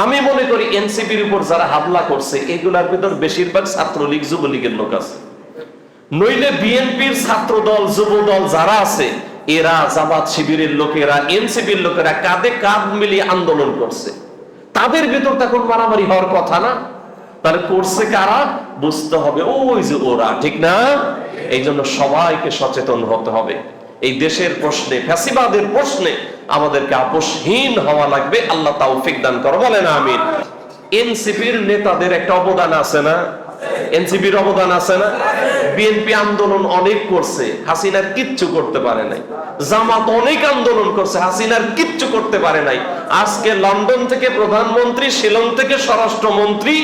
আমি মনে করি এনসিপির উপর যারা হামলা করছে এগুলার ভিতর বেশিরভাগ ছাত্রলীগ যুবলীগের লোক আছে, নইলে বিএনপির ছাত্র দল যুব দল যারা আছে এরা জামাত শিবিরের লোকেরা এনসিপির লোকেরা কাঁধে কাঁধ মিলিয়ে আন্দোলন করছে, তাদের ভিতর তখন মারামারি হওয়ার কথা না? তাহলে করছে কারা? বুঝতে হবে ওই যে ওরা, ঠিক না? এই জন্য সবাইকে সচেতন হতে হবে। এই দেশের প্রশ্নে, ফ্যাসিবাদের প্রশ্নে আমাদেরকে আপোষহীন হওয়া লাগবে। আল্লাহ তাওফিক দান করো, বলেন আমিন। এনসিপির নেতাদের একটা অবদান আছে না? এনসিপির অবদান আছে না? বিএনপি আন্দোলন অনেক করছে, হাসিনার কিচ্ছু করতে পারে নাই। জামাত অনেক আন্দোলন করছে, হাসিনার কিচ্ছু করতে পারে নাই। আজকে লন্ডন থেকে প্রধানমন্ত্রী, শিলং থেকে স্বরাষ্ট্রমন্ত্রী,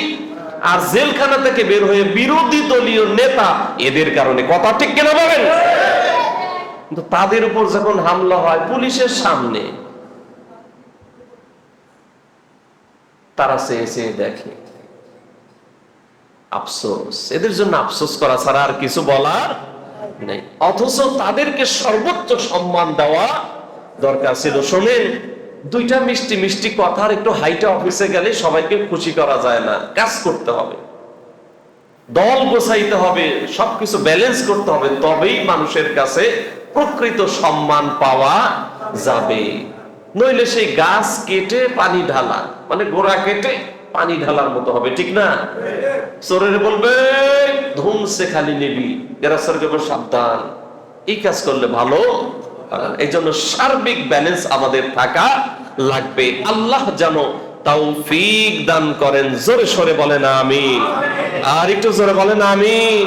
আর জেলখানা থেকে বের হয়ে বিরোধী দলীয় নেতা, এদের কারণে। কথা ঠিক কিনা বলেন? কিন্তু তাদের উপর যখন হামলা হয় পুলিশের সামনে, তারা চেয়ে চেয়ে দেখে। আফসোস, এদের জন্য আফসোস করা ছাড়া আর কিছু বলার নেই। অথচ তাদেরকে সর্বোচ্চ সম্মান দেওয়া দরকার ছিল। শোনেন, দুইটা মিষ্টি মিষ্টি কথার একটু হাইটা অফিসে গেলে সবাইকে খুশি করা যায় না, কাজ করতে হবে, দল গোছাইতে হবে, সবকিছু ব্যালেন্স করতে হবে, তবেই মানুষের কাছে প্রকৃত সম্মান পাওয়া যাবে। নইলে সেই গাছ কেটে পানি ঢালা, মানে গোড়া কেটে পানি ঢালার মতো হবে, ঠিক না? চোরের বলবে ধুমসে খালি নিবি, গ্যারাসরকে সাবধান, এই কাজ করলে ভালো। এই জন্য সার্বিক ব্যালেন্স আমাদের থাকা লাগবে। আল্লাহ যেন তৌফিক দান করেন। জোরে সরে বলেন আমিন। আর একটু জোরে বলেন আমিন।